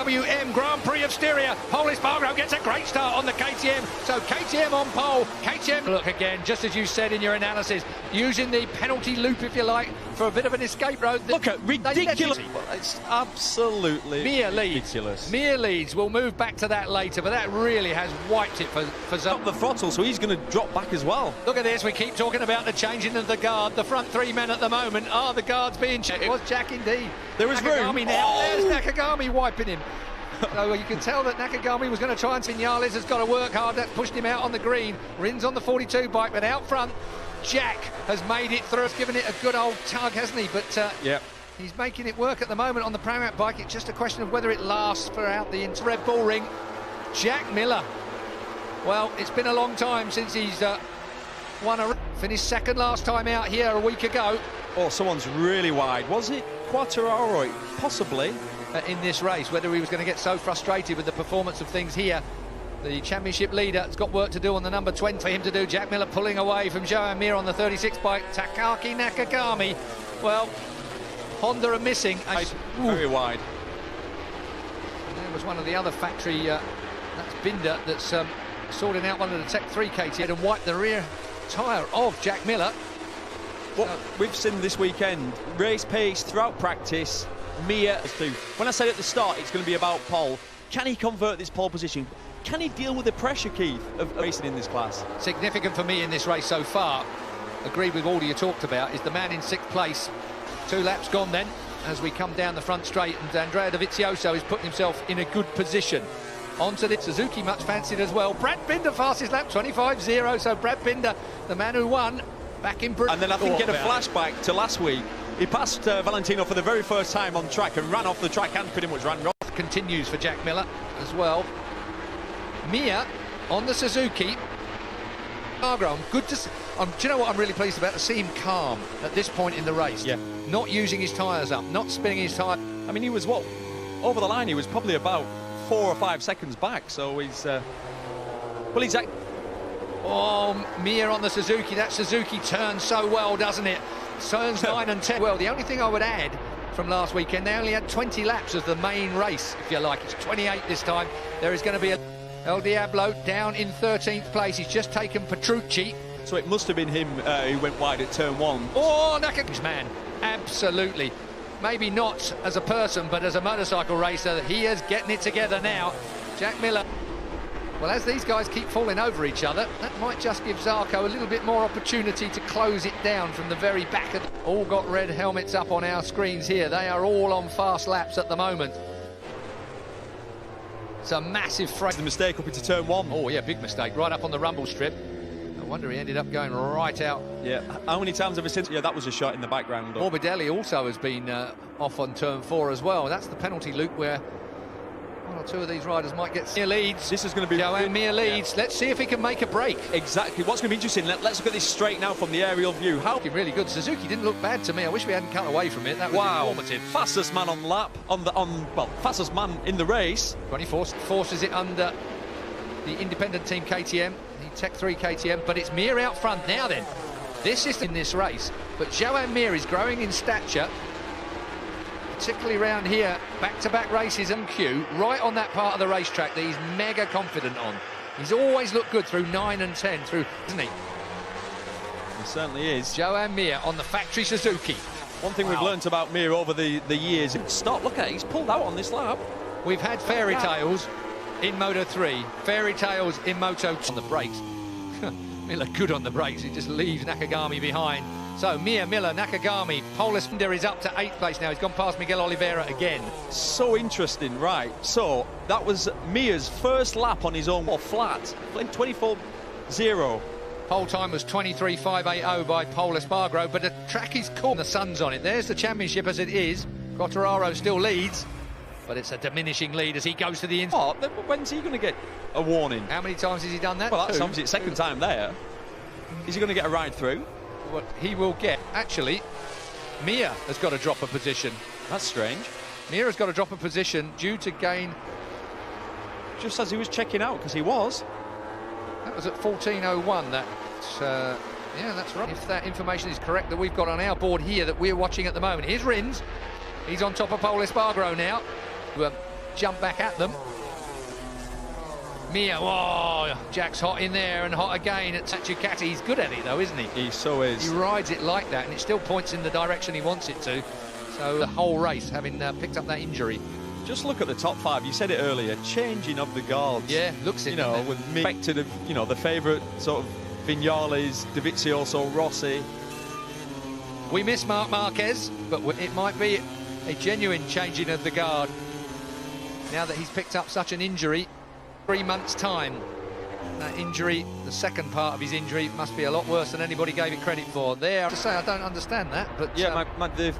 WM Grand Prix of Styria. Pole Espargaro gets a great start on the KTM. So KTM on pole. KTM, look again, just as you said in your analysis, using the penalty loop, if you like, for a bit of an escape road. Look at ridiculous. It's absolutely ridiculous. Mir leads. We'll move back to that later, but that really has wiped it for Got the throttle, so he's going to drop back as well. Look at this. We keep talking about the changing of the guard. The front three men at the moment are the guards being checked. It was Jack indeed. There was Nakagami room. now. Oh! There's Nakagami wiping him. So you can tell that Nakagami was going to try and Vinales has got to work hard. That's pushed him out on the green. Rins on the 42 bike, but out front, Jack has made it through. He's given it a good old tug, hasn't he? But yeah, he's making it work at the moment on the Paramount bike. It's just a question of whether it lasts throughout the Red Bull Ring. Jack Miller. Well, it's been a long time since he's won a... Finished second last time out here a week ago. Oh, someone's really wide. Was it Quartararo? Possibly. In this race, whether he was going to get so frustrated with the performance of things here. The championship leader has got work to do on the number 20 for him to do. Jack Miller pulling away from Joan Mir on the 36 bike. Takaki Nakagami. Well, Honda are missing. Very wide. And there was one of the other factory, that's Binder, that's sorting out one of the Tech 3 KT and wiped the rear tyre of Jack Miller. What we've seen this weekend, race pace throughout practice. Mir, when I said at the start it's going to be about pole, can he convert this pole position? Can he deal with the pressure, Keith, of racing in this class? Significant for me in this race so far, agreed with all you talked about, is the man in 6th place. 2 laps gone then, as we come down the front straight, and Andrea Dovizioso is putting himself in a good position. Onto the Suzuki, much fancied as well. Brad Binder, fastest lap, 25.0, so Brad Binder, the man who won, back in Britain. And then I think get a flashback to last week. He passed Valentino for the very first time on track and ran off the track and pretty much ran off. Continues for Jack Miller as well. Mir on the Suzuki. Good to see. Do you know what I'm really pleased about? To see him calm at this point in the race. Yeah. Not using his tyres up, not spinning his tyre. I mean, he was what? Over the line, he was probably about 4 or 5 seconds back. So he's... well, he's... Oh, Mir on the Suzuki. That Suzuki turns so well, doesn't it? Turns 9 and 10. Well, the only thing I would add from last weekend, they only had 20 laps of the main race, if you like. It's 28 this time. There is going to be a... El Diablo down in 13th place. He's just taken Petrucci. So it must have been him who went wide at turn 1. Oh, Nakagami's man, absolutely. Maybe not as a person, but as a motorcycle racer, he is getting it together now. Jack Miller. Well, as these guys keep falling over each other, that might just give Zarco a little bit more opportunity to close it down from the very back of the... All got red helmets up on our screens here. They are all on fast laps at the moment. It's a massive The mistake up into turn 1. Oh, yeah, big mistake. Right up on the rumble strip. No wonder he ended up going right out. Yeah, how many times ever since? Yeah, that was a shot in the background. Morbidelli also has been off on turn 4 as well. That's the penalty loop where 1 or 2 of these riders might get Mir leads. This is going to be... Joan Mir leads. Yeah. Let's see if he can make a break. Exactly. What's going to be interesting, let's look at this straight now from the aerial view. How... Really good. Suzuki didn't look bad to me. I wish we hadn't cut away from it. That was informative. Fastest man on lap, well, fastest man in the race. 24 forces it under the independent team KTM, the Tech 3 KTM, but it's Mir out front now then. This is in this race, but Joan Mir is growing in stature, particularly around here, back-to-back races and Q, right on that part of the racetrack that he's mega confident on. He's always looked good through 9 and 10, isn't he? He certainly is. Joan Mir on the factory Suzuki. One thing we've learnt about Mir over the years, stop, look at it, he's pulled out on this lap. We've had fairy tales in Moto 3, fairy tales in Moto 2 on the brakes. Miller good on the brakes, he just leaves Nakagami behind. So Mir, Miller, Nakagami, Paulus Binder is up to 8th place now. He's gone past Miguel Oliveira again. So interesting, right? So that was Mir's first lap on his own flat, 24.0. Pole time was 23.580 by Pole Espargaro, but the track is cool. The sun's on it. There's the championship as it is. Quartararo still leads, but it's a diminishing lead as he goes to the inside. Oh, when's he going to get a warning? How many times has he done that? Well, that's obviously the second time there. Is he going to get a ride through? What he will get. Actually, Mir has got to drop a position. That's strange. Mir has got to drop a position due to gain... Just as he was checking out, because he was. That was at 14.01. Yeah, that's right. If that information is correct that we've got on our board here that we're watching at the moment. Here's Rins. He's on top of Pole Espargaro now. jump back at them. Mir, oh, Jack's hot in there and hot again at Ducati. He's good at it though, isn't he? He so is. He rides it like that, and it still points in the direction he wants it to. So the whole race, having picked up that injury. Just look at the top 5. You said it earlier, changing of the guards. Yeah, looks it. You know, with me expected of, you know, the favourite sort of Vinales, Dovizioso, Rossi. We miss Marc Marquez, but it might be a genuine changing of the guard now that he's picked up such an injury. 3 months' time. That injury, the second part of his injury, must be a lot worse than anybody gave it credit for. There, to say I don't understand that, but yeah, the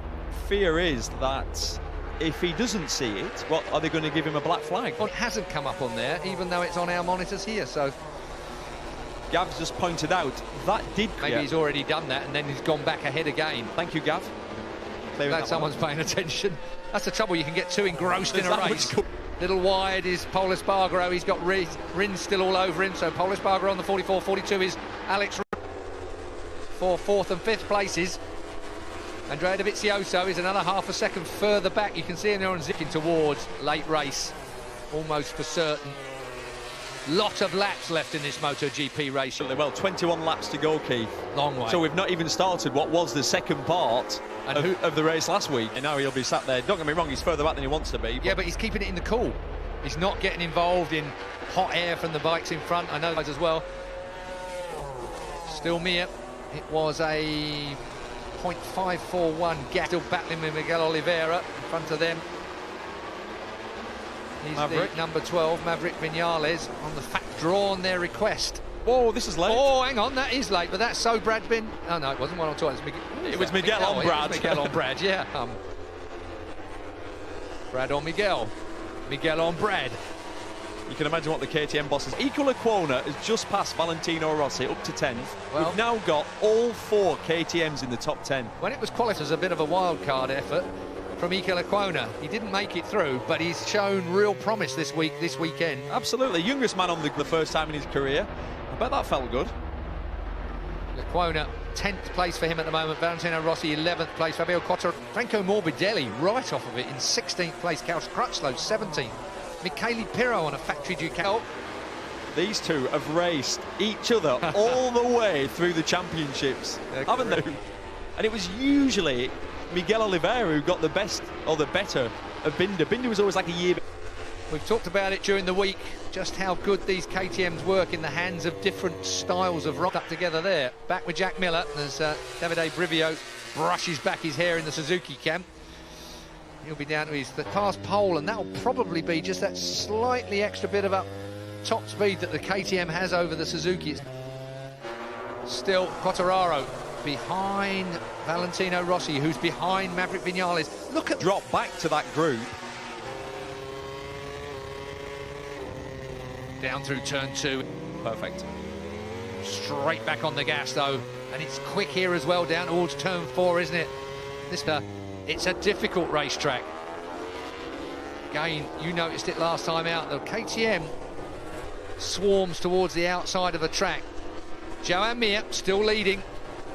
fear is that if he doesn't see it, what are they going to give him a black flag? Well, it hasn't come up on there, even though it's on our monitors here. So Gav's just pointed out that did. Maybe he's already done that, and then he's gone back ahead again. Thank you, Gav. Glad someone's paying attention. That's the trouble, you can get too engrossed in a race. Little wide is Pol Espargaro. He's got Rins still all over him. So Pol Espargaro on the 44. 42 is Alex for 4th and 5th places. Andrea Dovizioso is another half a second further back. You can see him there and zipping towards late race, almost for certain. Lot of laps left in this MotoGP race. Well, 21 laps to go, Keith. Long way. So we've not even started what was the second part of the race last week. And now he'll be sat there. Don't get me wrong, he's further back than he wants to be. Yeah, but he's keeping it in the cool. He's not getting involved in hot air from the bikes in front. I know those as well. Still Mir. It was a 0.541 gap. Still battling with Miguel Oliveira in front of them. He's Maverick. the number 12, Maverick Vinales, on the fact drawn their request. Whoa, this is late. Oh, hang on, that is late, but that's so Brad Bin. Oh, no, it wasn't one on top. It was Miguel on Brad. Miguel on Brad, yeah. Brad on Miguel. Miguel on Brad. You can imagine what the KTM boss is. Equal has just passed Valentino Rossi up to 10th. Well, we've now got all 4 KTMs in the top 10. When it was qualified as a bit of a wild card effort from Equal, he didn't make it through, but he's shown real promise this weekend. Absolutely, youngest man on the first time in his career. I bet that felt good. Lecuona, 10th place for him at the moment. Valentino Rossi, 11th place. Fabio Quartararo, Franco Morbidelli right off of it in 16th place. Klaus Crutchlow, 17th. Michele Pirro on a factory Ducati. These two have raced each other all the way through the championships, haven't they? And it was usually Miguel Oliveira who got the best or the better of Binder. Binder was always like a year. We've talked about it during the week, just how good these KTMs work in the hands of different styles of rock up together there. Back with Jack Miller as Davide Brivio brushes back his hair in the Suzuki camp. He'll be down to his past pole, and that'll probably be just that slightly extra bit of up top speed that the KTM has over the Suzuki. Still Quartararo behind Valentino Rossi, who's behind Maverick Vinales. Look at drop back to that group. Down through turn 2. Perfect. Straight back on the gas though, and it's quick here as well down towards turn 4, isn't it? It's a difficult racetrack. Again, you noticed it last time out. The KTM swarms towards the outside of the track. Joan Mir still leading.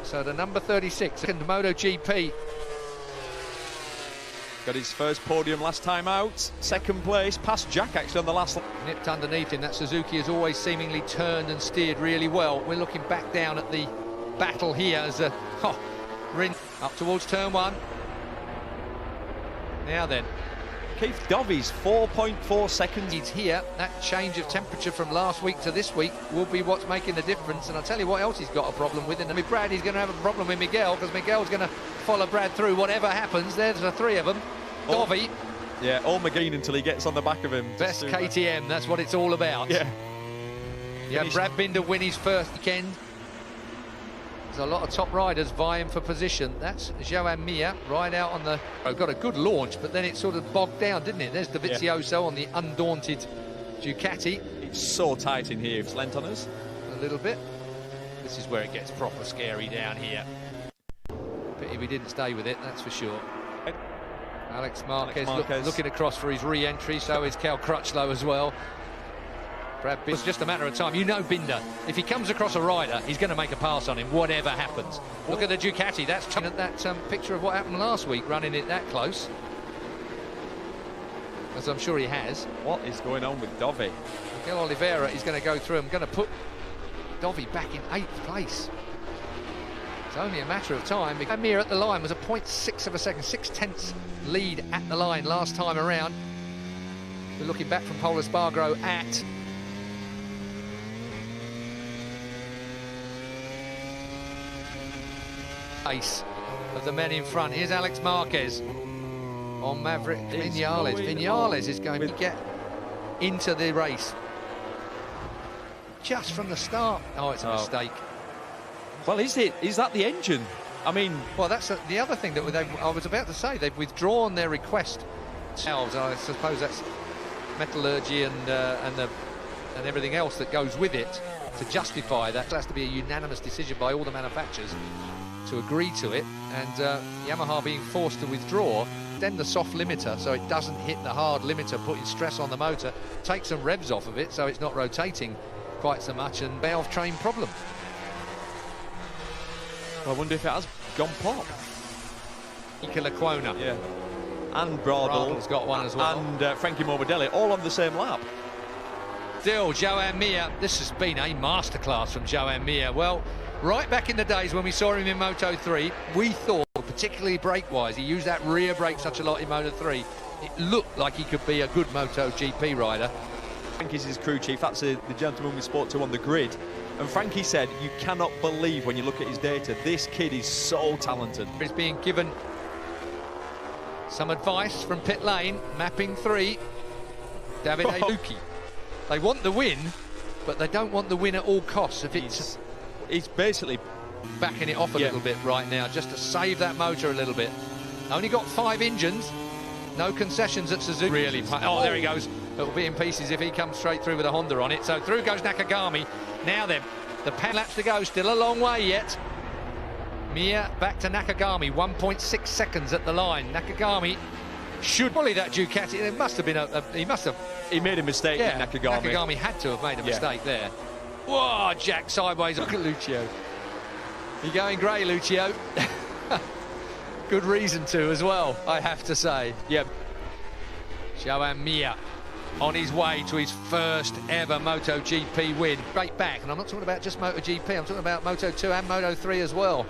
So the number 36 in the MotoGP. Got his first podium last time out. 2nd place, past Jack actually on the last. Nipped underneath him. That Suzuki has always seemingly turned and steered really well. We're looking back down at the battle here as a Rin up towards turn 1. Now then, Keith Dovy's 4.4 seconds. He's here. That change of temperature from last week to this week will be what's making the difference. And I'll tell you what else he's got a problem with. And I mean, Brad, he's going to have a problem with Miguel, because Miguel's going to follow Brad through whatever happens. There's the 3 of them. Dovey. Yeah, all McGinn until he gets on the back of him. Best KTM, that's what it's all about. Yeah. Yeah, Brad Binder win his first weekend. There's a lot of top riders vying for position. That's Joan Mir right out on the... got a good launch, but then it sort of bogged down, didn't it? There's Dovizioso on the undaunted Ducati. It's so tight in here. It's lent on us. A little bit. This is where it gets proper scary down here. Pity we didn't stay with it, that's for sure. Alex Marquez. Looking across for his re-entry, so is Cal Crutchlow as well. Brad Binder, it's just a matter of time. You know Binder, if he comes across a rider, he's going to make a pass on him, whatever happens. Look at the Ducati. That's that picture of what happened last week, running it that close. as I'm sure he has. What is going on with Dovi? Miguel Oliveira is going to go through. I'm going to put Dovi back in 8th place. It's only a matter of time. Amir at the line was a 0.6 of a second, 0.6 lead at the line last time around. We're looking back from Pol Espargaro at ace of the men in front. Here's Alex Marquez on Maverick Vinales. Vinales is going to get into the race just from the start. Oh, it's a mistake. Well, is that the engine? I mean, well, that's the other thing that I was about to say. They've withdrawn their request. I suppose that's metallurgy and everything else that goes with it to justify that. It has to be a unanimous decision by all the manufacturers to agree to it, and Yamaha being forced to withdraw, then the soft limiter so it doesn't hit the hard limiter, putting stress on the motor, take some revs off of it so it's not rotating quite so much, and valve train problem. I wonder if it has gone pop. Lecuona. Yeah. And Bradl's got one as well. And Frankie Morbidelli, all on the same lap. Still, Joan Mir. This has been a masterclass from Joan Mir. Well, right back in the days when we saw him in Moto 3, we thought, particularly brake-wise, he used that rear brake such a lot in Moto 3, it looked like he could be a good MotoGP rider. Frankie's his crew chief. That's the gentleman we spoke to on the grid. And Frankie said, you cannot believe when you look at his data, this kid is so talented. He's being given some advice from pit lane, mapping 3, David Luki. They want the win, but they don't want the win at all costs. If he's basically backing it off a little bit right now, just to save that motor a little bit. Only got 5 engines, no concessions at Suzuki. Really, oh, there he goes. It'll be in pieces if he comes straight through with a Honda on it. So through goes Nakagami. Now then, the 10 laps to go, still a long way yet. Mir back to Nakagami, 1.6 seconds at the line. Nakagami should bully that Ducati. It must have been he made a mistake. Yeah, Nakagami. Nakagami had to have made a mistake there. Whoa, Jack sideways. Look at Lucio. You're going grey, Lucio. Good reason to as well, I have to say. Yep. Joan Mir on his way to his first ever MotoGP win. Straight back, and I'm not talking about just MotoGP, I'm talking about Moto 2 and Moto 3 as well.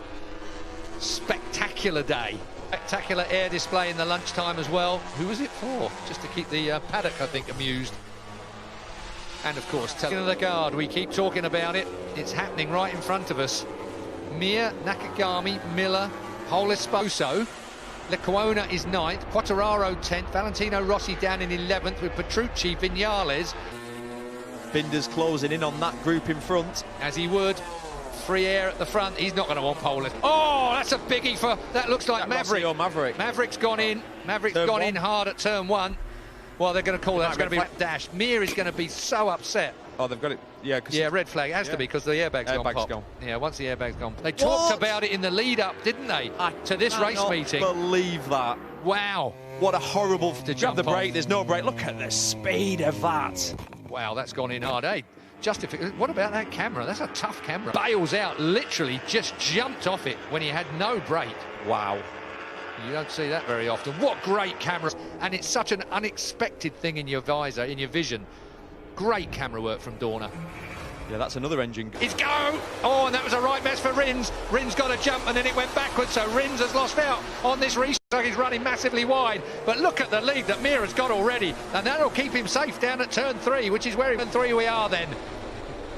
Spectacular day. Spectacular air display in the lunchtime as well. Who was it for? Just to keep the paddock, I think, amused. And of course, telling the guard, we keep talking about it. It's happening right in front of us. Mir, Nakagami, Miller, Pol Espargaro. Lecuona is 9th, Quartararo 10th, Valentino Rossi down in 11th with Petrucci, Vinales. Binder's closing in on that group in front. As he would. Free air at the front. He's not going to want pole. Oh, that's a biggie for... That looks like Maverick. Or Maverick. Maverick's gone in. Maverick's gone in hard at turn 1. Well, they're going to call that. It's going to be dash. Mir is going to be so upset. Oh, they've got it. Yeah, red flag. It has to be because the airbag's gone pop. Yeah, once the airbag's gone. They talked about it in the lead-up, didn't they, to this race meeting? I believe that. Wow. What a horrible... To jump the brake, there's no brake. Look at the speed of that. Wow, that's gone in hard, eh? What about that camera? That's a tough camera. Bails out, literally just jumped off it when he had no brake. Wow. You don't see that very often. What great camera. And it's such an unexpected thing in your visor, in your vision. Great camera work from Dorna. Yeah, that's another engine. It's go! Oh, and that was a right mess for Rins. Rins got a jump and then it went backwards, so Rins has lost out on this restart. He's running massively wide. But look at the lead that Mir has got already. And that'll keep him safe down at turn 3, which is where in 3 we are then.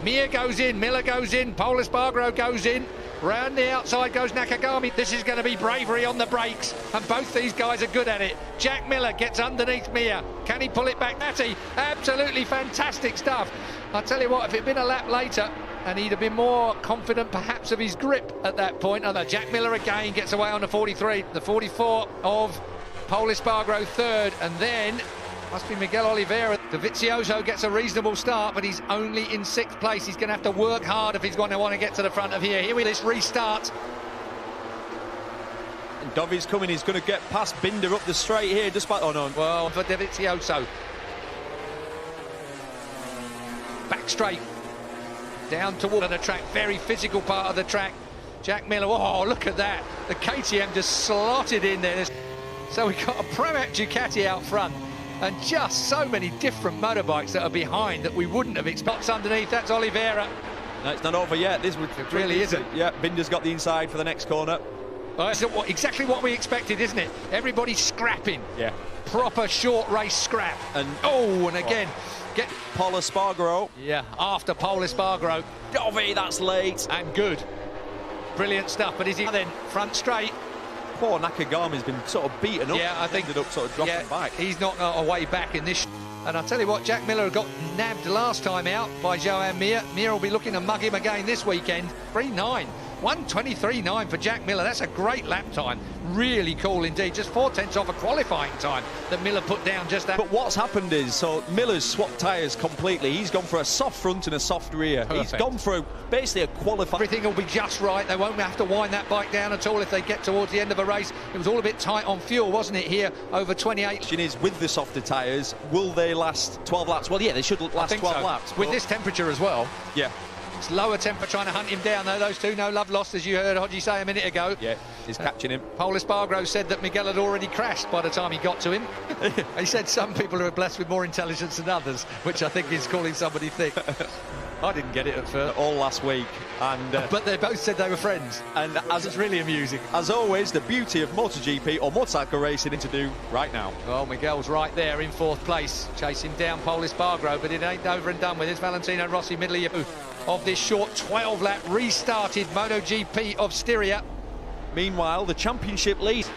Mir goes in, Miller goes in, Pol Espargaro goes in. Round the outside goes Nakagami. This is going to be bravery on the brakes, and both these guys are good at it. Jack Miller gets underneath Mir. Can he pull it back? Natty, absolutely fantastic stuff. I'll tell you what, if it'd been a lap later, and he'd have been more confident perhaps of his grip at that point. Jack Miller again gets away on the 43, the 44 of Pol Espargaro 3rd, and then must be Miguel Oliveira. Dovizioso gets a reasonable start, but he's only in 6th place. He's going to have to work hard if he's going to want to get to the front of here. Here we this restart. And Dovi's coming. He's going to get past Binder up the straight here, despite... Oh, no. Well, for Dovizioso. Back straight. Down toward the track. Very physical part of the track. Jack Miller. Oh, look at that. The KTM just slotted in there. So we've got a Pramac Ducati out front. and just so many different motorbikes that are behind that we wouldn't have expected. Underneath, that's Oliveira. No, it's not over yet. This really isn't. Yeah, Binder's got the inside for the next corner. That's exactly what we expected, isn't it? Everybody scrapping. Yeah. Proper short race scrap. And again, get Paul Espargaro. Yeah, after Paul Espargaro. Dovi, that's late. And good. Brilliant stuff, but is he then front straight? Poor Nakagami's been sort of beaten up. Yeah, I think ended up sort of dropping back. He's not a way back in this. And I'll tell you what, Jack Miller got nabbed last time out by Joan Mir. Mir will be looking to mug him again this weekend. 3.9. 1:23.9 for Jack Miller. That's a great lap time. Really cool indeed. Just 4/10 off a qualifying time that Miller put down just that. But what's happened is, so Miller's swapped tyres completely. He's gone for a soft front and a soft rear. Perfect. He's gone for basically a qualifying. Everything will be just right. They won't have to wind that bike down at all if they get towards the end of a race. It was all a bit tight on fuel, wasn't it, here over 28? The question is, with the softer tyres, will they last 12 laps? Well, yeah, they should last 12 laps. With this temperature as well. Yeah. It's lower temper trying to hunt him down, though. Those two, no love lost, as you heard Hodgie say a minute ago. Yeah, he's catching him. Paul Espargaro said that Miguel had already crashed by the time he got to him. He said some people are blessed with more intelligence than others, which I think is calling somebody thick. I didn't get it at first. All last week. And but they both said they were friends. And as it's really amusing. As always, the beauty of MotoGP or motorcycle racing to do right now. Well, Miguel's right there in fourth place, chasing down Paul Espargaro, but it ain't over and done with. It's Valentino Rossi, middle of this short 12-lap restarted MotoGP of Styria. Meanwhile, the championship lead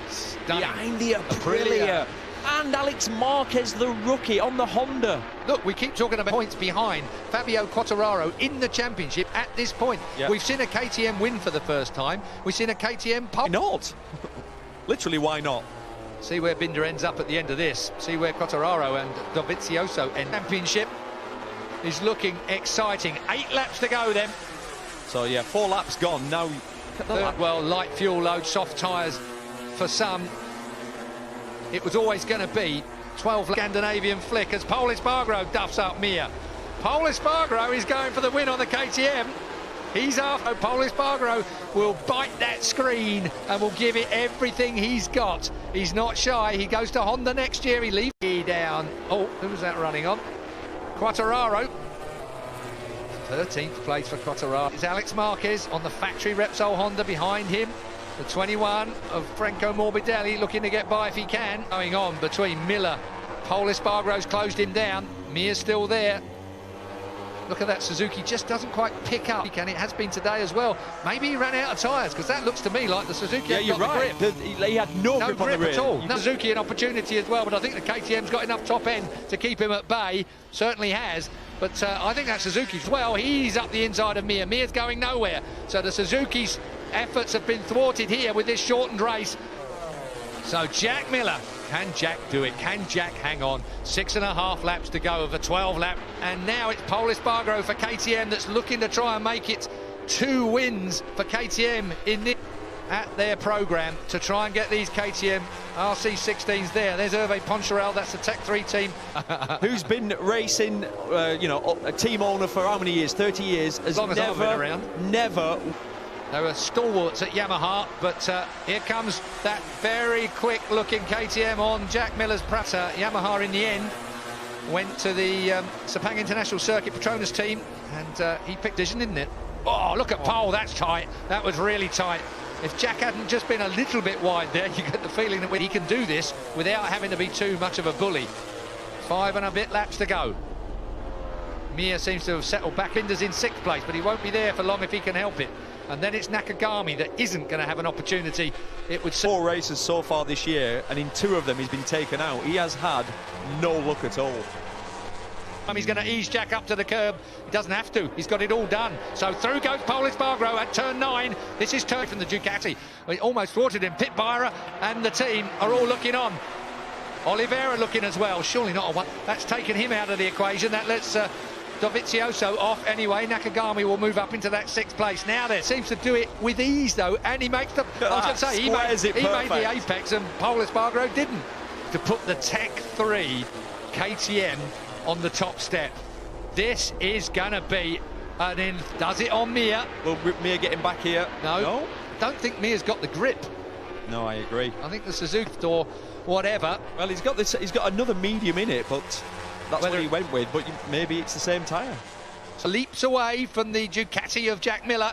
behind the Aprilia. And Alex Marquez, the rookie, on the Honda. Look, we keep talking about points behind Fabio Quartararo in the championship at this point. Yep. We've seen a KTM win for the first time. We've seen a KTM pole. Why not? Literally, why not? See where Binder ends up at the end of this. See where Quartararo and Dovizioso end. Championship is looking exciting. 8 laps to go then. So, yeah, 4 laps gone. Now, well, light fuel load, soft tyres for some. It was always going to be 12 Scandinavian flick as Paul Espargaro duffs up Mir. Paul Espargaro is going for the win on the KTM. He's after. Paul Espargaro will bite that screen and will give it everything he's got. He's not shy. He goes to Honda next year. He leaves down. Oh, who was that running on? Quartararo. 13th place for Quartararo. It's Alex Marquez on the factory Repsol Honda behind him. The 21 of Franco Morbidelli looking to get by if he can. Going on between Miller. Paul Espargaro's closed him down. Mir's still there. Look at that, Suzuki just doesn't quite pick up. And it has been today as well. Maybe he ran out of tyres, because that looks to me like the Suzuki yeah, you're right. The grip. He had no grip on the rear at all. Suzuki an opportunity as well, but I think the KTM's got enough top end to keep him at bay. Certainly has. But I think that Suzuki's well. He's up the inside of Mir. Mir's going nowhere. So the Suzuki's efforts have been thwarted here with this shortened race. So Jack Miller, can Jack do it? Can Jack hang on? 6.5 laps to go of a 12 lap, and now it's Paul Espargaro for KTM that's looking to try and make it 2 wins for KTM in this at their program to try and get these KTM RC16s there. There's Hervé Poncharal, that's the Tech 3 team. Who's been racing, you know, a team owner for how many years? 30 years. As long as I've been around. Never. They were stalwarts at Yamaha, but here comes that very quick-looking KTM on Jack Miller's Prata. Yamaha, in the end, went to the Sepang International Circuit Petronas team, and he picked decision, didn't it? Oh, look at Pole, that's tight. That was really tight. If Jack hadn't just been a little bit wide there, you get the feeling that he can do this without having to be too much of a bully. 5 and a bit laps to go. Mir seems to have settled back. Binder's in 6th place, but he won't be there for long if he can help it. And then it's Nakagami that isn't going to have an opportunity. It would 4 races so far this year, and in 2 of them he's been taken out. He has had no luck at all. He's going to ease Jack up to the curb. He doesn't have to. He's got it all done. So through goes Paul Espargaro at turn 9. This is turn from the Ducati. He almost thwarted him. Pit Byra and the team are all looking on. Oliveira looking as well. Surely not a one. That's taken him out of the equation. That lets Dovizioso off anyway. Nakagami will move up into that 6th place. Now there seems to do it with ease though, and he makes the. I was going to say he made the apex, and Paul Espargaro didn't. To put the Tech 3 KTM on the top step. This is going to be an in. Does it on Mir? Will Mir get him back here? No. Don't think Mir's got the grip. No, I agree. I think the Suzuki door whatever. Well, he's got this. He's got another medium in it, but that's what he went with. But maybe it's the same tyre. Leaps away from the Ducati of Jack Miller.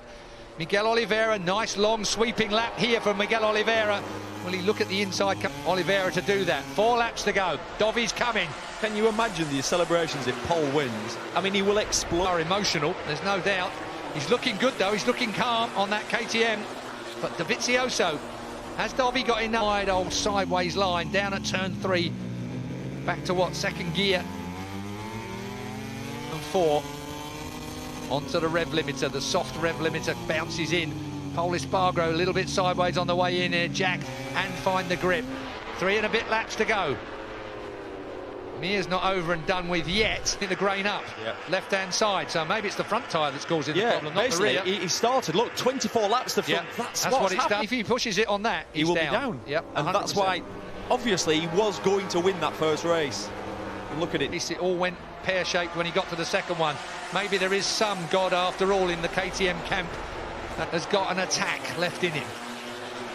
Miguel Oliveira, nice long sweeping lap here from Miguel Oliveira. Will he look at the inside? Oliveira to do that. 4 laps to go. Dovi's coming. Can you imagine the celebrations if Pol wins? I mean, he will explode. Are emotional, there's no doubt. He's looking good though, he's looking calm on that KTM. But Dovizioso, has Dovi got in that wide old sideways line down at turn 3? Back to what, second gear? And 4. Onto the rev limiter, the soft rev limiter bounces in. Pol Espargaro a little bit sideways on the way in here, jacked and find the grip. 3 and a bit laps to go. Mir's not over and done with yet in the grain up, left-hand side, so maybe it's the front tyre that's causing the problem, not the rear. He started, look, 24 laps to front, that's what it's done. If he pushes it on that, he will be down. Yep, and 100%. That's why, obviously, he was going to win that first race. And look at it. It all went pear-shaped when he got to the second one. Maybe there is some God, after all, in the KTM camp that has got an attack left in him.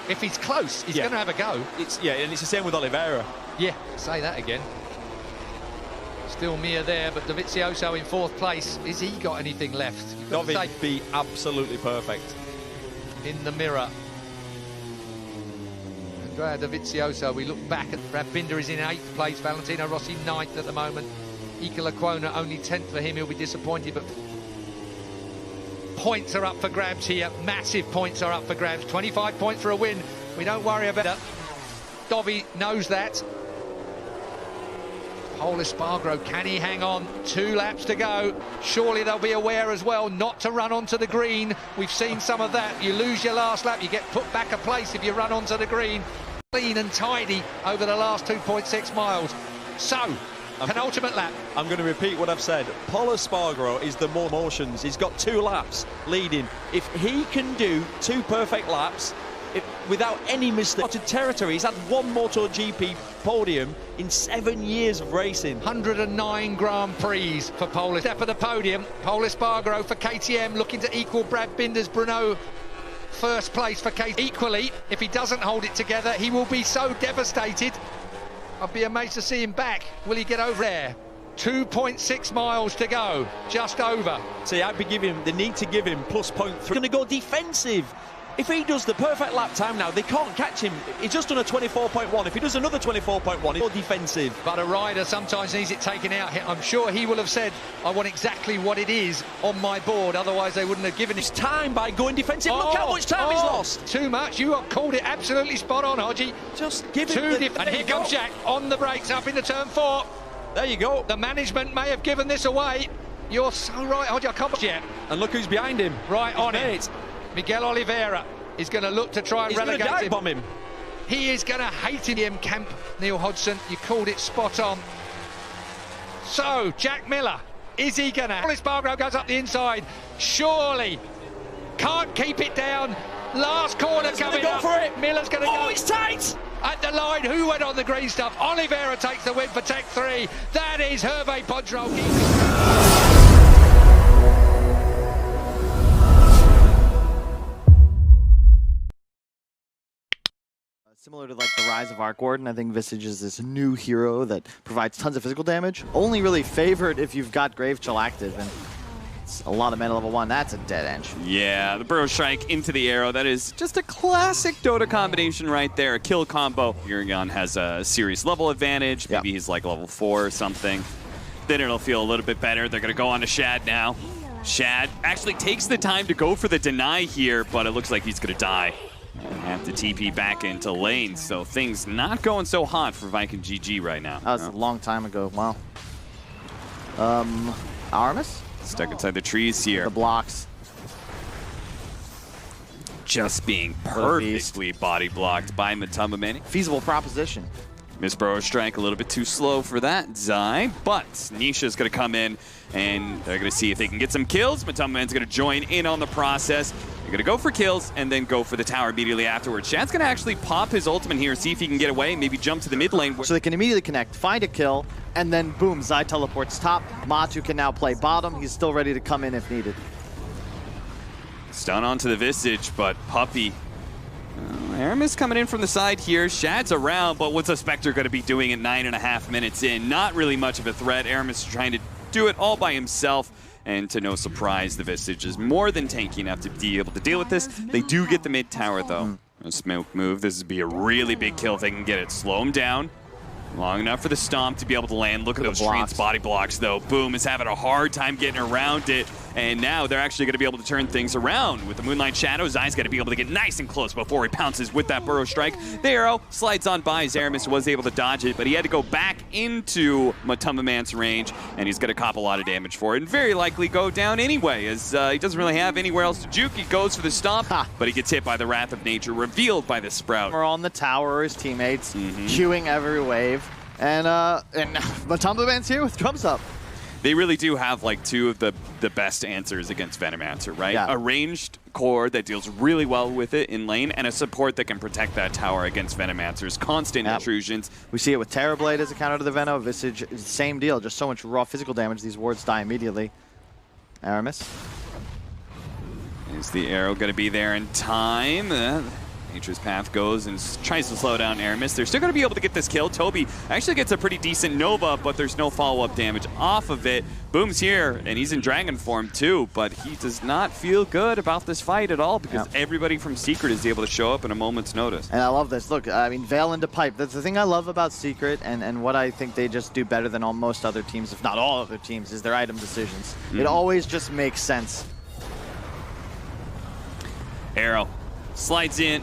If he's close, he's going to have a go. And it's the same with Oliveira. Yeah, say that again. Still Mir there, but Dovizioso in 4th place. Has he got anything left? Dovi be absolutely perfect. In the mirror. Andrea Dovizioso, we look back at Brad Binder is in 8th place, Valentino Rossi 9th at the moment. Iker Lecuona only 10th for him, he'll be disappointed, but points are up for grabs here. Massive points are up for grabs. 25 points for a win. We don't worry about it. Dovi knows that. Pol Espargaro, can he hang on? 2 laps to go. Surely they'll be aware as well not to run onto the green. We've seen some of that. You lose your last lap, you get put back a place if you run onto the green. Clean and tidy over the last 2.6 miles. So, penultimate lap. I'm going to repeat what I've said. Pol Espargaro is the more motions. He's got 2 laps leading. If he can do 2 perfect laps, without any mistake, territory. He's had 1 MotoGP podium in 7 years of racing. 109 Grand Prix for Pol. Step of the podium. Pol Espargaro for KTM, looking to equal Brad Binder's Brno. 1st place for KTM. Equally, if he doesn't hold it together, he will be so devastated. I'd be amazed to see him back. Will he get over there? 2.6 miles to go, just over. See, I'd be giving, they need to give him plus 0.3. Going to go defensive. If he does the perfect lap time now, they can't catch him. He's just done a 24.1. If he does another 24.1, he's more defensive. But a rider sometimes needs it taken out. I'm sure he will have said, I want exactly what it is on my board, otherwise they wouldn't have given him time by going defensive. Look how much time he's lost. Too much. You have called it absolutely spot on, Hodgie. Just give him And here comes Jack on the brakes up into turn 4. There you go. The management may have given this away. You're so right, Hodgie. I can't yet. And look who's behind him. Right on it. Miguel Oliveira is going to look to try and relegate him. Bomb him. He is going to hate him, camp. Neil Hodgson, you called it spot on. So, Jack Miller, is he going to? Pol Espargaro goes up the inside. Surely. Can't keep it down. Last corner coming up. For it. Miller's going to go. Oh, it's tight. At the line, who went on the green stuff? Oliveira takes the win for Tech 3. That is Hervé Podrol. Similar to like the rise of Arc Warden, I think Visage is this new hero that provides tons of physical damage. Only really favored if you've got Grave Chill active, and it's a lot of mana level 1. That's a dead end. Yeah, the Burrow Strike into the arrow. That is just a classic Dota combination right there. A kill combo. Urion has a serious level advantage. Maybe he's like level 4 or something. Then it'll feel a little bit better. They're going to go on to Shad now. Shad actually takes the time to go for the deny here, but it looks like he's going to die. And have to TP back into lane, so things not going so hot for Viking GG right now. That was a long time ago. Wow. Aramis? Stuck inside the trees here. The blocks. Just being perfectly body blocked by Matumameni. Feasible proposition. Miss Burrow Strike a little bit too slow for that, Zai, but Nisha's going to come in, and they're going to see if they can get some kills. Matumamen's going to join in on the process. They're going to go for kills and then go for the tower immediately afterwards. Shad's going to actually pop his ultimate here, see if he can get away, maybe jump to the mid lane. So they can immediately connect, find a kill, and then boom, Zai teleports top. Matu can now play bottom. He's still ready to come in if needed. Stun onto the Visage, but Puppey Aramis coming in from the side here. Shad's around, but what's a Spectre going to be doing at 9.5 minutes in? Not really much of a threat. Aramis is trying to do it all by himself. And to no surprise, the Visage is more than tanky enough to be able to deal with this. They do get the mid tower, though. A smoke move. This would be a really big kill if they can get it. Slow him down. Long enough for the stomp to be able to land. Look at those trans body blocks, though. Boom is having a hard time getting around it. And now they're actually going to be able to turn things around. With the Moonlight Shadow, Zai's got to be able to get nice and close before he pounces with that Burrow Strike. The arrow slides on by as Aramis was able to dodge it, but he had to go back into Matumbaman's range, and he's going to cop a lot of damage for it, and very likely go down anyway, as he doesn't really have anywhere else to juke. He goes for the stomp, but he gets hit by the Wrath of Nature, revealed by the Sprout. We're on the tower, his teammates, queuing every wave, and Matumbaman's here with drums up. They really do have like two of the best answers against Venomancer, right? Yeah. A ranged core that deals really well with it in lane, and a support that can protect that tower against Venomancer's constant intrusions. We see it with Terrorblade as a counter to the Veno. Visage, same deal, just so much raw physical damage. These wards die immediately. Aramis. Is the arrow going to be there in time? Nature's Path goes and tries to slow down Aramis. They're still going to be able to get this kill. Toby actually gets a pretty decent Nova, but there's no follow-up damage off of it. Boom's here, and he's in dragon form too, but he does not feel good about this fight at all because everybody from Secret is able to show up in a moment's notice. And I love this. Look, I mean, Veil into Pipe. That's the thing I love about Secret, and what I think they just do better than most other teams, if not all other teams, is their item decisions. It always just makes sense. Arrow slides in.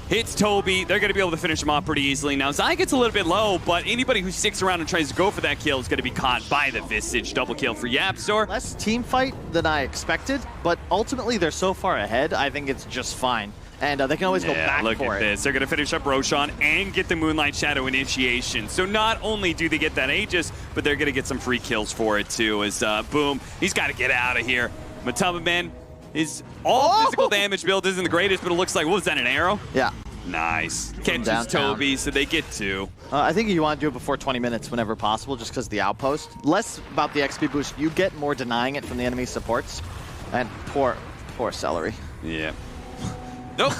Hits Toby. They're going to be able to finish him off pretty easily. Now, Zai gets a little bit low, but anybody who sticks around and tries to go for that kill is going to be caught by the Visage. Double kill for Yapzor. Less team fight than I expected, but ultimately they're so far ahead, I think it's just fine. And they can always go back look for at it. this. They're going to finish up Roshan and get the Moonlight Shadow initiation. So not only do they get that Aegis, but they're going to get some free kills for it too. As Boom, he's got to get out of here. Matumbaman, his physical damage build isn't the greatest, but it looks like, what was that, an arrow? Yeah. Nice. Catches Toby, so they get two. I think you want to do it before 20 minutes whenever possible, just because the outpost. Less about the XP boost. You get more denying it from the enemy supports. And poor Celery. Yeah. Nope.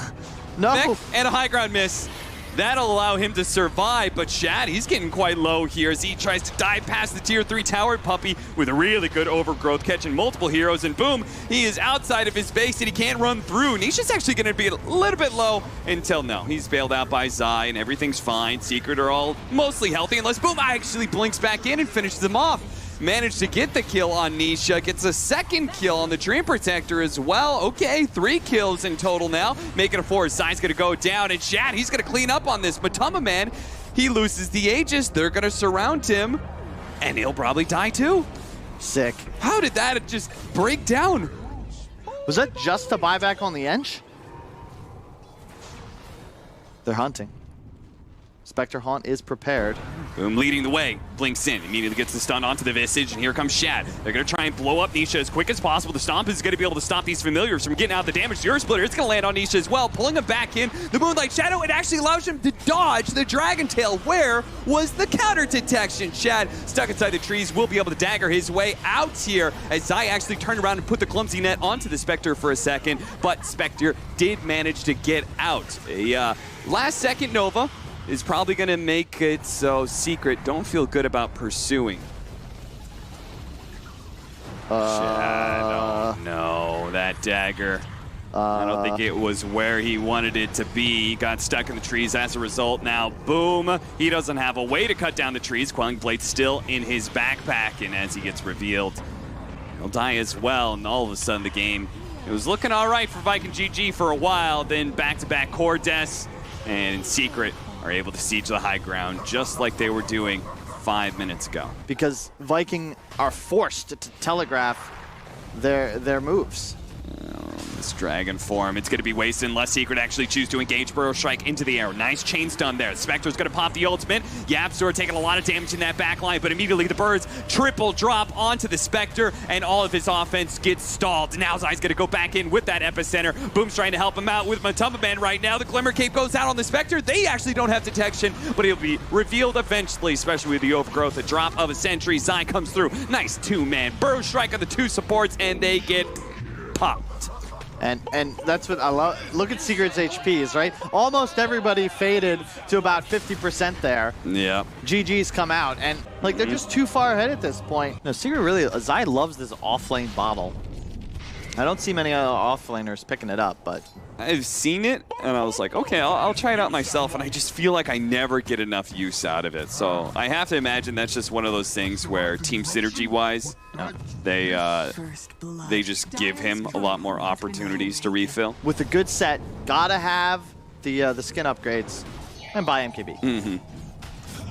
No. Mech and a high ground miss. That'll allow him to survive, but Shad, he's getting quite low here as he tries to dive past the tier 3 tower puppy with a really good overgrowth, catching multiple heroes, and boom, he is outside of his base and he can't run through. Nisha's actually going to be a little bit low until no. He's bailed out by Zai and everything's fine. Secret are all mostly healthy unless boom actually blinks back in and finishes them off. Managed to get the kill on Nisha, gets a second kill on the Dream Protector as well. Okay, 3 kills in total now, making a 4. Zai's gonna go down, and Shad, he's gonna clean up on this. Matumbaman, he loses the Aegis. They're gonna surround him, and he'll probably die too. Sick. How did that just break down? Was that just a buyback on the Ench? They're hunting. Spectre Haunt is prepared. Boom leading the way, blinks in, immediately gets the stun onto the Visage, and here comes Shad. They're going to try and blow up Nisha as quick as possible. The Stomp is going to be able to stop these familiars from getting out the damage. The Earth Splitter, it's going to land on Nisha as well, pulling him back in. The Moonlight Shadow, it actually allows him to dodge the Dragon Tail. Where was the counter detection? Shad, stuck inside the trees, will be able to dagger his way out here as Zai actually turned around and put the clumsy net onto the Spectre for a second, but Spectre did manage to get out. A last second Nova is probably going to make it so Secret don't feel good about pursuing. Shad, no, that dagger. I don't think it was where he wanted it to be. He got stuck in the trees as a result. Now, boom, he doesn't have a way to cut down the trees. Quelling Blade's still in his backpack, and as he gets revealed, he'll die as well. And all of a sudden, the game, it was looking all right for Viking GG for a while. Then back-to-back core deaths, and Secret are able to siege the high ground just like they were doing 5 minutes ago. Because Viking are forced to telegraph their moves. This dragon form, it's going to be wasted unless Secret actually choose to engage Burrow Strike into the air. Nice chain stun there. Spectre's going to pop the ultimate. Yapzor taking a lot of damage in that back line, but immediately the birds triple drop onto the Spectre, and all of his offense gets stalled. Now Zai's going to go back in with that epicenter. Boom's trying to help him out with Matumbaman right now. The Glimmer Cape goes out on the Spectre. They actually don't have detection, but he'll be revealed eventually, especially with the overgrowth. A drop of a sentry. Zai comes through. Nice 2-man Burrow Strike on the 2 supports, and they get popped. And that's what I love. Look at Secret's HPs, right? Almost everybody faded to about 50% there. Yeah. GG's come out, and like they're just too far ahead at this point. No, Secret really, Zai loves this off-lane bottle. I don't see many other off-laners picking it up, but I've seen it, and I was like, okay, I'll try it out myself, and I just feel like I never get enough use out of it. So I have to imagine that's just one of those things where team synergy-wise, they just give him a lot more opportunities to refill. with a good set, gotta have the skin upgrades and buy MKB.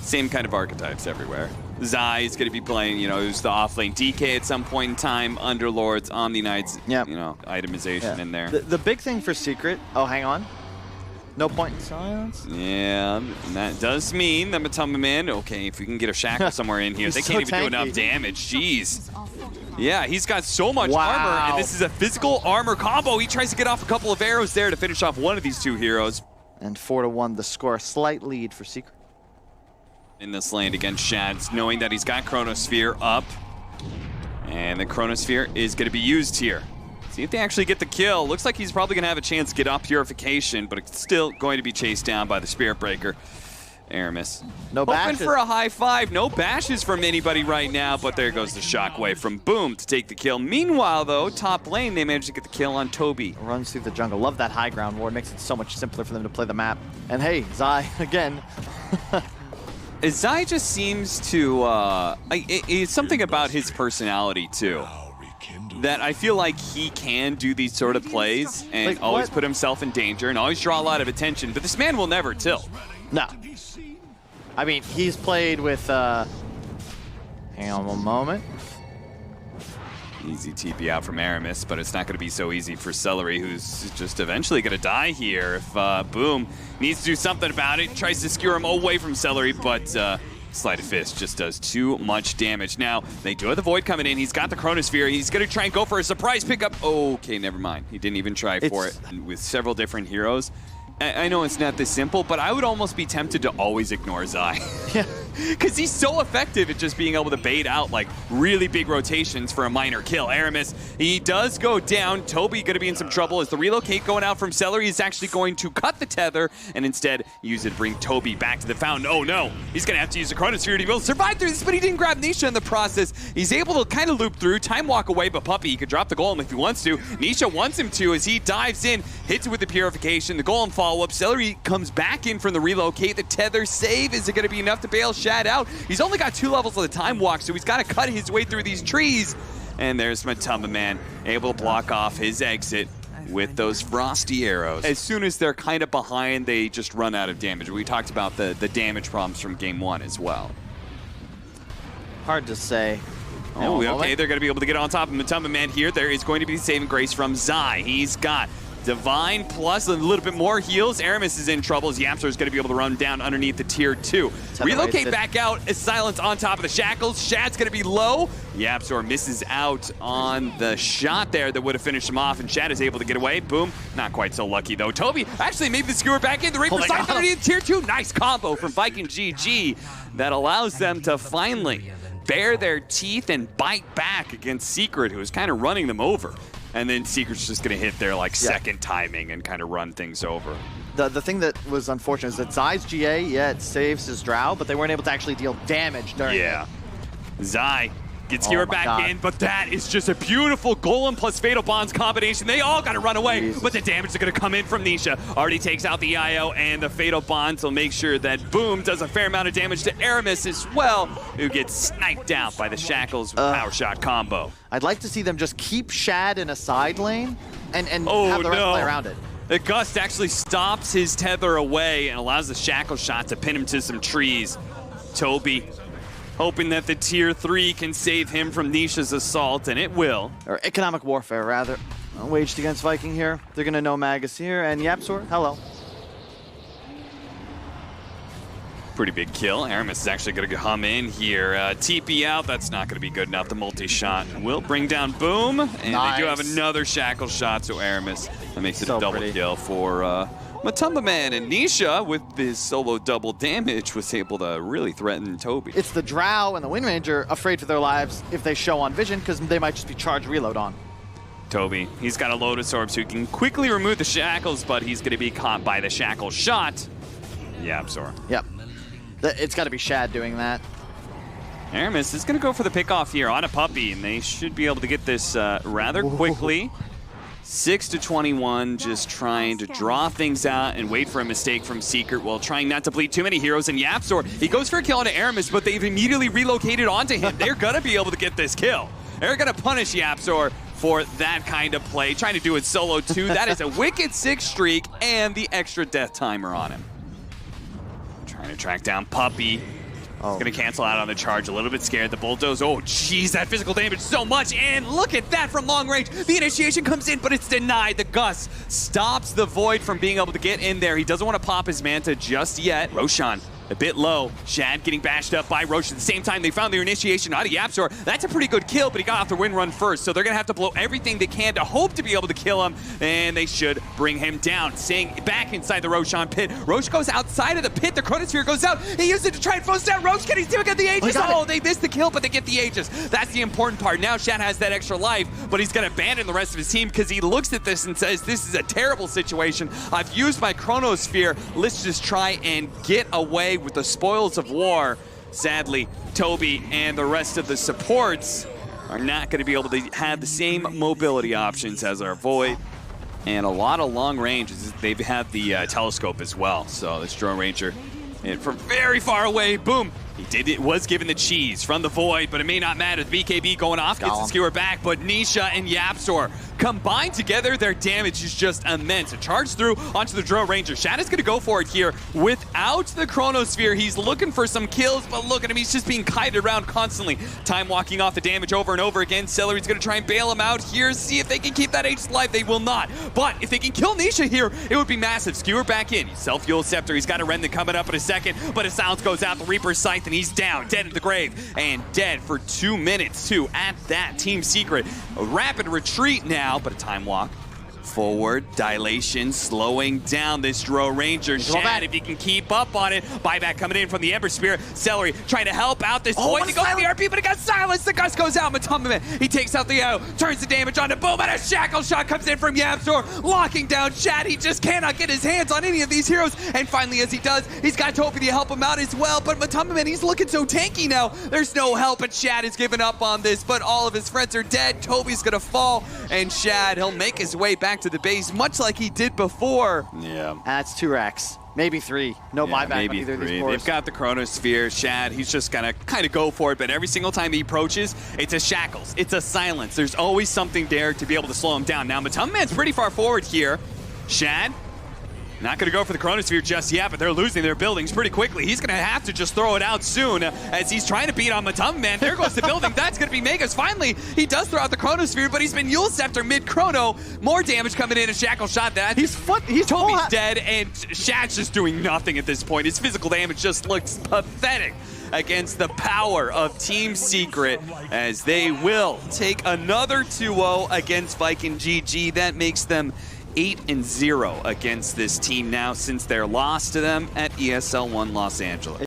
Same kind of archetypes everywhere. Zai is going to be playing, you know, who's the off-lane DK at some point in time, Underlords, Omni Knights, Yep. you know, itemization in there. The big thing for Secret, oh, hang on. No point in silence. Yeah, and that does mean that Matamba Man, okay, if we can get a shackle somewhere in here, they He's can't so even do enough tanky. damage. Jeez. Yeah, he's got so much Wow. armor, and this is a physical armor combo. He tries to get off a couple of arrows there to finish off one of these two heroes. And 4-1, the score, a slight lead for Secret. In this lane against Shads, knowing that he's got Chronosphere up. And the Chronosphere is going to be used here. See if they actually get the kill. Looks like he's probably going to have a chance to get off Purification, but it's still going to be chased down by the Spirit Breaker. Aramis. No Hoping bashes. for a high five. No bashes from anybody right now, but there goes the Shockwave from Boom to take the kill. Meanwhile, though, top lane, they managed to get the kill on Toby. Runs through the jungle. Love that high ground ward. Makes it so much simpler for them to play the map. And hey, Zai, again. Zai just seems to, it's something about his personality, too. That I feel like he can do these sort of plays and Like, always what? put himself in danger and always draw a lot of attention, but this man will never tilt. No. I mean, he's played with, hang on one moment. Easy TP out from Aramis, but it's not going to be so easy for Celery, who's just eventually going to die here if Boom needs to do something about it. Tries to skewer him away from Celery, but Sleight of Fist just does too much damage. Now, they do have the Void coming in. He's got the Chronosphere. He's going to try and go for a surprise pickup. Okay, never mind. He didn't even try for it. And with several different heroes, I know it's not this simple, but I would almost be tempted to always ignore Zai. Yeah. Because he's so effective at just being able to bait out like really big rotations for a minor kill. Aramis, he does go down. Toby going to be in some trouble as the relocate going out from Celery is actually going to cut the tether and instead use it to bring Toby back to the fountain. Oh no, he's going to have to use the Chronosphere to be able to survive through this, but he didn't grab Nisha in the process. He's able to kind of loop through, time walk away, but Puppy, he could drop the Golem if he wants to. Nisha wants him to as he dives in, hits it with the Purification, the Golem follow-up. Celery comes back in from the relocate. The tether save, is it going to be enough to bail Shad out? He's only got 2 levels of the time walk, so he's got to cut his way through these trees. And there's Matamba Man, able to block off his exit with those frosty arrows. As soon as they're kind of behind, they just run out of damage. We talked about the damage problems from game 1 as well. Hard to say. Oh, okay, they're going to be able to get on top of Matamba Man here. There is going to be saving grace from Zai. He's got Divine plus a little bit more heals. Aramis is in trouble as Yapsor is going to be able to run down underneath the tier 2. Relocate back out as Silence on top of the shackles. Shad's going to be low. Yapsor misses out on the shot there that would have finished him off, and Shad is able to get away. Boom. Not quite so lucky, though. Toby actually made the skewer back in. The Reaper side underneath tier 2. Nice combo from Viking GG that allows them to finally bare their teeth and bite back against Secret, who is kind of running them over. And then Secret's just going to hit their like second timing and kind of run things over. The thing that was unfortunate is that Zai's GA, it saves his drow, but they weren't able to actually deal damage during it. Zai gets Hero back in, but that is just a beautiful Golem plus Fatal Bonds combination. They all got to run away, but the damage is going to come in from Nisha. Already takes out the IO, and the Fatal Bonds will make sure that Boom does a fair amount of damage to Aramis as well, who gets sniped out by the Shackles with Power Shot combo. I'd like to see them just keep Shad in a side lane and have the rest play around it. The Gust actually stops his tether away and allows the Shackle Shot to pin him to some trees. Toby hoping that the tier 3 can save him from Nisha's assault, and it will. Or economic warfare, rather, waged against Viking here. They're going to know Magus here, and Yapsor, hello. Pretty big kill. Aramis is actually going to hum in here. TP out, that's not going to be good enough. The multi-shot will bring down Boom, and they do have another Shackle Shot, so Aramis, that makes it a double kill for Matamba Man, and Nisha, with his solo double damage, was able to really threaten Toby. It's the Drow and the Wind Ranger afraid for their lives if they show on vision, because they might just be charged reload on. Toby, he's got a Lotus Orb, so he can quickly remove the shackles, but he's going to be caught by the shackle shot. YapzOr. Yep. It's got to be Shad doing that. Aramis is going to go for the pickoff here on a puppy, and they should be able to get this rather quickly. 6-21, just trying to draw things out and wait for a mistake from Secret while trying not to bleed too many heroes. And YapzOr, he goes for a kill onto Aramis, but they've immediately relocated onto him. They're going to be able to get this kill. They're going to punish YapzOr for that kind of play, trying to do it solo too. That is a wicked 6 streak and the extra death timer on him. Trying to track down Puppy. He's going to cancel out on the charge, a little bit scared. The bulldoze, oh jeez, that physical damage so much, and look at that from long range. The initiation comes in, but it's denied. The Gus stops the Void from being able to get in there. He doesn't want to pop his Manta just yet. Roshan a bit low. Shad getting bashed up by Roche. At the same time, they found their initiation out of YapzOr. That's a pretty good kill, but he got off the win run first, so they're going to have to blow everything they can to hope to be able to kill him, and they should bring him down. Staying back inside the Roshan pit. Roche goes outside of the pit. The Chronosphere goes out. He used it to try and force down Roche. Can he still get the Aegis? Oh, they missed the kill, but they get the Aegis. That's the important part. Now Shad has that extra life, but he's going to abandon the rest of his team because he looks at this and says, this is a terrible situation. I've used my Chronosphere. Let's just try and get away with the spoils of war. Sadly, Toby and the rest of the supports are not going to be able to have the same mobility options as our Void. And a lot of long ranges. They have the telescope as well. So this Drone Ranger, and from very far away, boom. It was given the cheese from the Void, but it may not matter. The BKB going off, gets the skewer back, but Nisha and YapzOr combined together, their damage is just immense. A charge through onto the Drone Ranger. Shad is going to go for it here without the Chronosphere. He's looking for some kills, but look at him. He's just being kited around constantly. Time walking off the damage over and over again. Celery's going to try and bail him out here, see if they can keep that Aegis alive. They will not. But if they can kill Nisha here, it would be massive. Skewer back in. Self-fuel Scepter. He's got a Remnant coming up in a second, but his silence goes out. The Reaper's Scythe, and he's down, dead in the grave, and dead for 2 minutes too at that. Team Secret, a rapid retreat now, but a time walk. Forward, dilation, slowing down this Drone Ranger. Shad, if he can keep up on it. Buyback coming in from the Ember Spear. Celery trying to help out this Void. He goes to the RP, but it got silenced. The Gus goes out. Matumbaman, he takes out the arrow, turns the damage on to boom, and a shackle shot comes in from YapzOr, locking down Shad. He just cannot get his hands on any of these heroes. And finally, as he does, he's got Toby to help him out as well. But Matumbaman, he's looking so tanky now. There's no help, and Shad has given up on this, but all of his friends are dead. Toby's gonna fall, and Shad, he'll make his way back to the base, much like he did before. Yeah. That's 2 racks. Maybe 3. No buyback on either of these boards. They've got the Chronosphere. Shad, he's just gonna kind of go for it, but every single time he approaches, it's a shackles, it's a silence. There's always something there to be able to slow him down. Now, Matumbaman's pretty far forward here. Shad, not going to go for the Chronosphere just yet, but they're losing their buildings pretty quickly. He's going to have to just throw it out soon as he's trying to beat on Matumbaman. There goes the building. That's going to be Megas. Finally, he does throw out the Chronosphere, but he's been Yule Scepter mid-chrono. More damage coming in. A shackle shot. He's Toby's dead, and Shad's just doing nothing at this point. His physical damage just looks pathetic against the power of Team Secret, as they will take another 2-0 against Viking GG. That makes them 8-0 against this team now since their loss to them at ESL 1 Los Angeles.